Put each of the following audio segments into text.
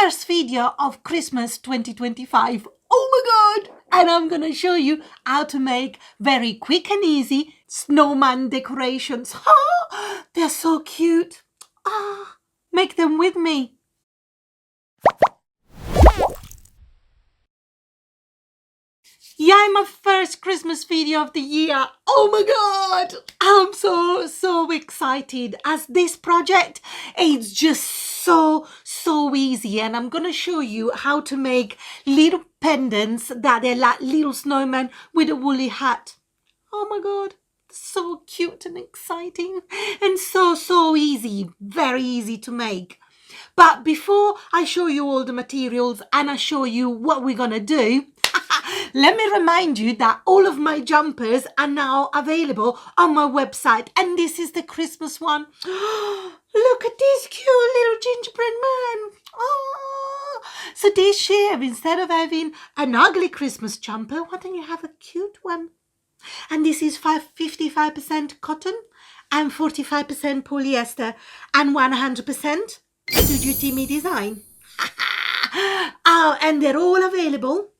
first video of Christmas 2025. Oh my god! And I'm gonna show you how to make very quick and easy snowman decorations. Oh, they're so cute. Make them with me. Yeah, my first Christmas video of the year. Oh my god! I'm so excited as this project is just so easy, and I'm gonna show you how to make little pendants that they're like little snowmen with a woolly hat. Oh my god, so cute and exciting and so easy, very easy to make. But before I show you all the materials and I show you what we're gonna do, let me remind you that all of my jumpers are now available on my website, and this is the Christmas one. Look at this cute little gingerbread man. Oh, so this year, instead of having an ugly Christmas jumper, why don't you have a cute one? And this is 55% cotton and 45% polyester and 100% Studio Timmy design. Oh, and they're all available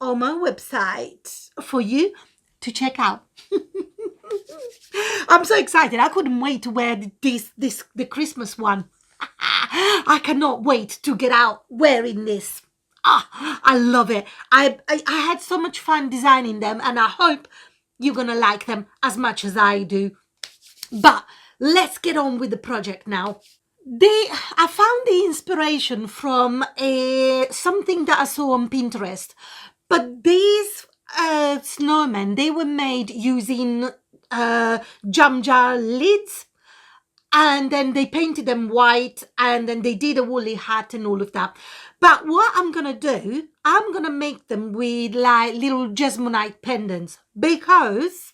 on my website for you to check out. I'm so excited. I couldn't wait to wear the Christmas one. I cannot wait to get out wearing this. I love it. I had so much fun designing them, and I hope you're gonna like them as much as I do. But let's get on with the project now. I found the inspiration from something that I saw on Pinterest. But these snowmen, they were made using jam jar lids, and then they painted them white, and then they did a woolly hat and all of that. But what I'm gonna do, I'm gonna make them with like little Jesmonite pendants, because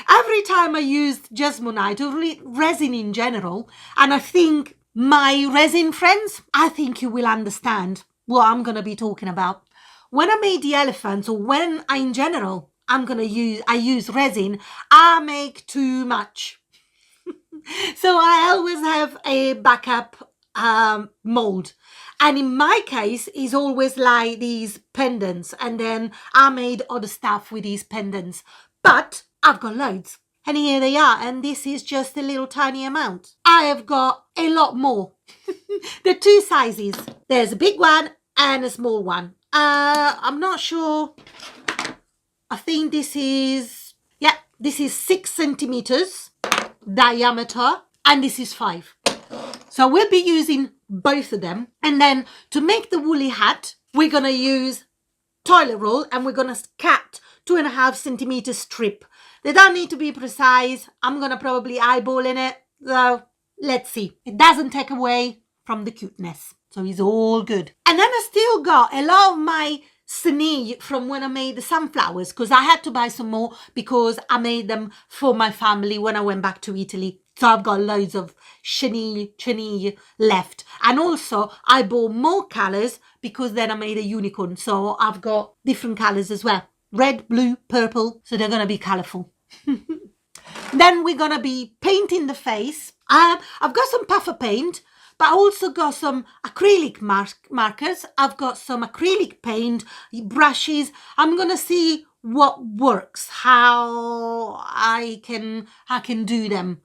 every time I used Jesmonite or resin in general, and I think my resin friends, I think you will understand what I'm gonna be talking about. When I made the elephants, or when in general I use resin, I make too much. So I always have a backup mold, and in my case is always like these pendants, and then I made other stuff with these pendants, but I've got loads, and here they are, and this is just a little tiny amount. I have got a lot more. There are two sizes. There's a big one and a small one. I'm not sure. I think this is 6 centimeters diameter, and this is 5. So we'll be using both of them. And then to make the woolly hat, we're gonna use toilet roll, and we're gonna cut 2.5 centimeter strip. They don't need to be precise. I'm gonna probably eyeball in it. So let's see. It doesn't take away from the cuteness. So it's all good. And then I still got a lot of my chenille from when I made the sunflowers, because I had to buy some more because I made them for my family when I went back to Italy. So I've got loads of chenille left. And also I bought more colours because then I made a unicorn. So I've got different colours as well. Red, blue, purple. So they're going to be colourful. Then we're going to be painting the face. I've got some puffer paint, but I also got some acrylic markers. I've got some acrylic paint, brushes. I'm going to see what works, how I can do them.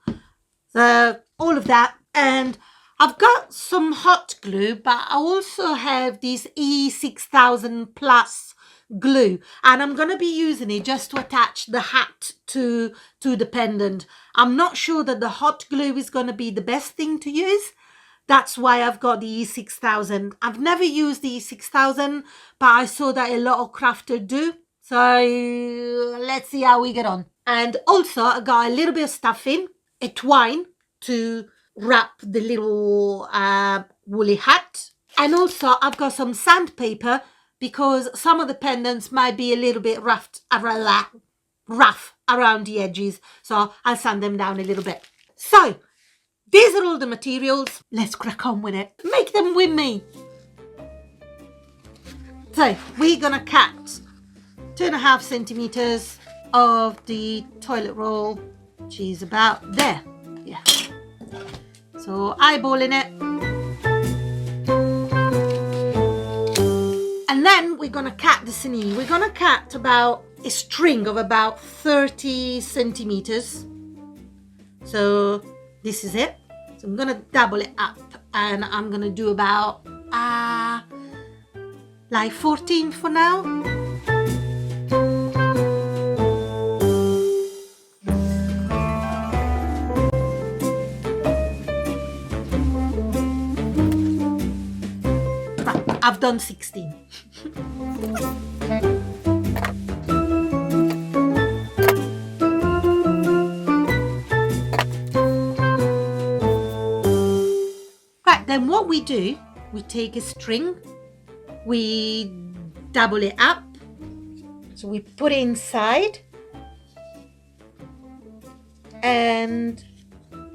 So all of that. And I've got some hot glue, but I also have this E6000 plus glue, and I'm going to be using it just to attach the hat to the pendant. I'm not sure that the hot glue is going to be the best thing to use. That's why I've got the E6000. I've never used the E6000, but I saw that a lot of crafters do. So let's see how we get on. And also I got a little bit of stuffing, a twine to wrap the little woolly hat. And also I've got some sandpaper, because some of the pendants might be a little bit rough around the edges. So I'll sand them down a little bit. So these are all the materials. Let's crack on with it. Make them with me. So we're gonna cut 2.5 centimeters of the toilet roll, which is about there. Yeah. So eyeballing it. we're gonna cut the chenille. We're gonna cut about a string of about 30 centimeters. So this is it. So I'm gonna double it up, and I'm gonna do about like 14 for now. But I've done 16. Then what we do, we take a string, we double it up, so we put it inside, and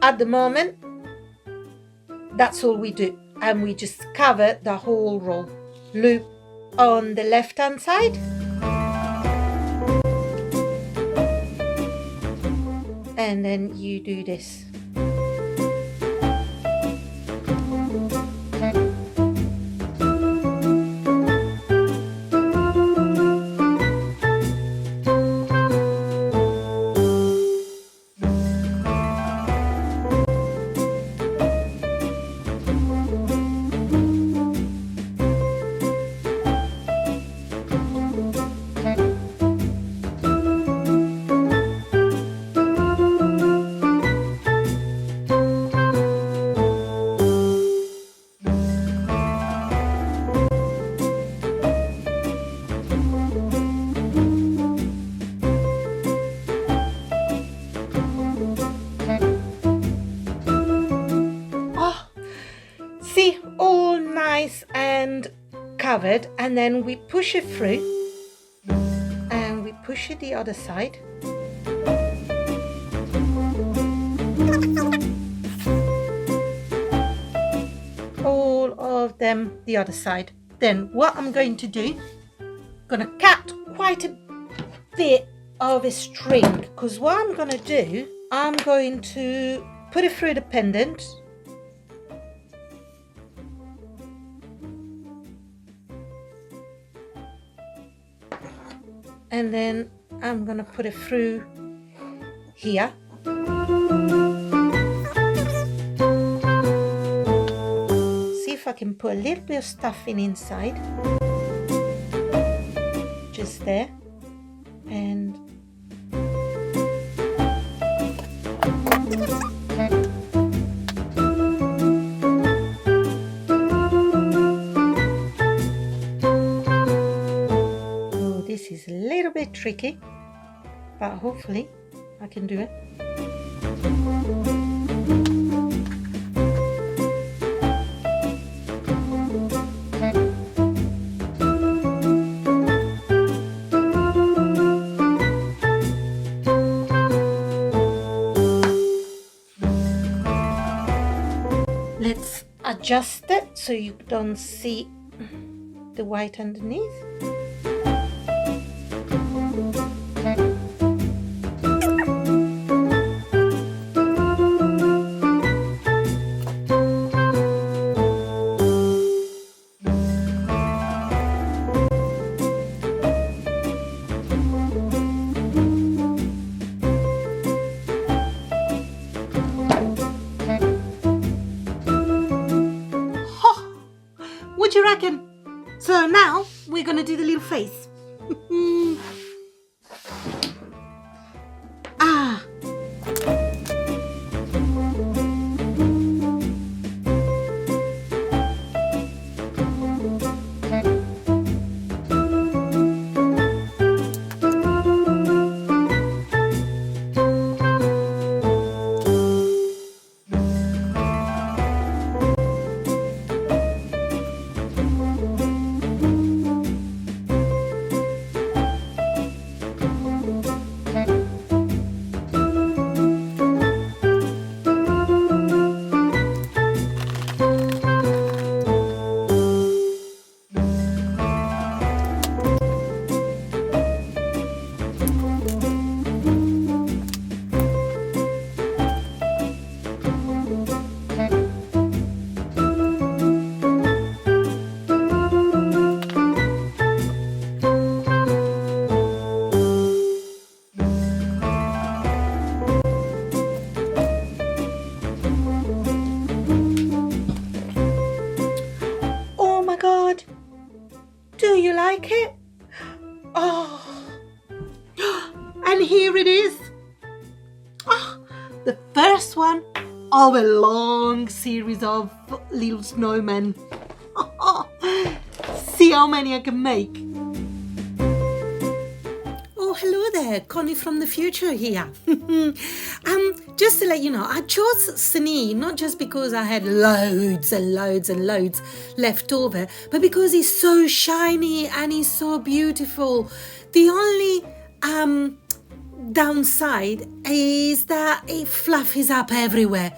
at the moment, that's all we do. And we just cover the whole roll. Loop on the left hand side, and then you do this. See, all nice and covered, and then we push it through, and we push it the other side. All of them the other side. Then what I'm going to do, I'm gonna cut quite a bit of a string, because what I'm gonna do, I'm going to put it through the pendant. And then I'm gonna put it through here. See if I can put a little bit of stuffing inside. Just there. And this is a little bit tricky, but hopefully I can do it. Let's adjust it so you don't see the white underneath. What do you reckon? So now we're gonna do the little face. you like it? Oh, and here it is. Oh, the first one of a long series of little snowmen. See how many I can make. Oh, hello there, Connie from the future here. Just to let you know, I chose Sunny not just because I had loads and loads and loads left over, but because he's so shiny and he's so beautiful. The only downside is that it fluffies up everywhere.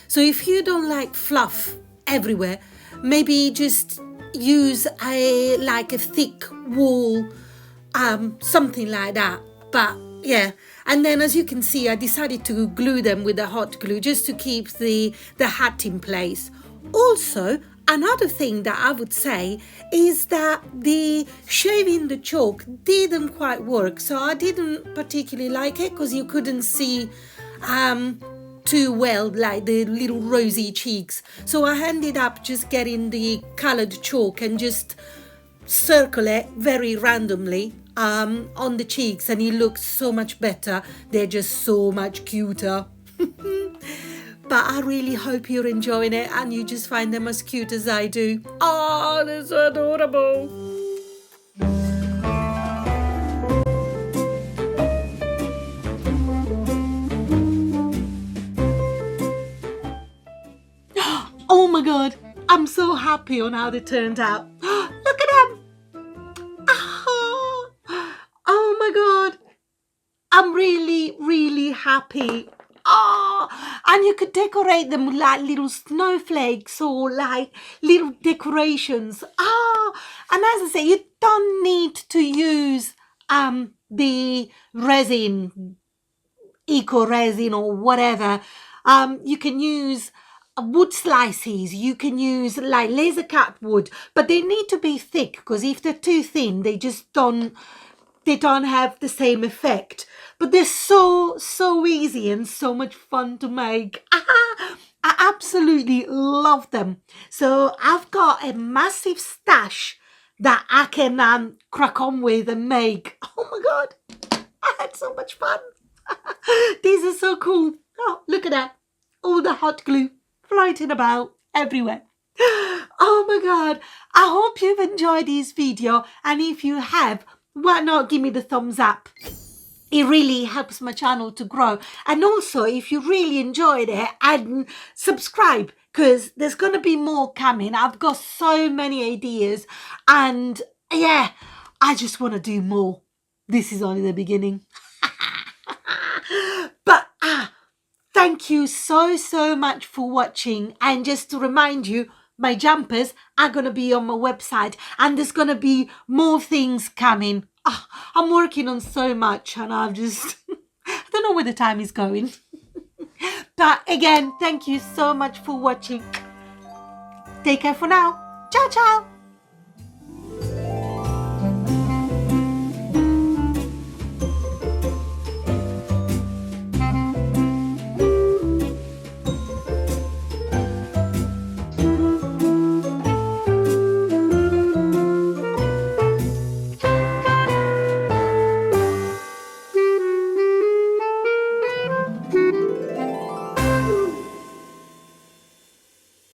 So if you don't like fluff everywhere, maybe just use a thick wool, something like that. But yeah, and then as you can see, I decided to glue them with a hot glue just to keep the hat in place. Also, another thing that I would say is that the shaving the chalk didn't quite work, so I didn't particularly like it because you couldn't see too well, like the little rosy cheeks. So I ended up just getting the coloured chalk and just circle it very randomly on the cheeks, and it looks so much better. They're just so much cuter. But I really hope you're enjoying it and you just find them as cute as I do. Oh, they're so adorable. Oh my God, I'm so happy on how they turned out. Look at them. Oh my God, I'm really, really happy. Oh, and you could decorate them with like little snowflakes or like little decorations. Oh, and as I say, you don't need to use the resin, eco resin or whatever. You can use wood slices, you can use like laser cut wood, but they need to be thick because if they're too thin, they don't have the same effect. But they're so easy and so much fun to make. I absolutely love them. So I've got a massive stash that I can crack on with and make. Oh my God, I had so much fun. These are so cool. Oh, look at that. All the hot glue floating about everywhere. Oh my God, I hope you've enjoyed this video, and if you have, why not give me the thumbs up? It really helps my channel to grow. And also, if you really enjoyed it, and subscribe, because there's going to be more coming. I've got so many ideas, and yeah, I just want to do more. This is only the beginning. But thank you so much for watching. And just to remind you, my jumpers are going to be on my website, and there's going to be more things coming. I'm working on so much, and I don't know where the time is going. But again, thank you so much for watching. Take care for now. Ciao, ciao.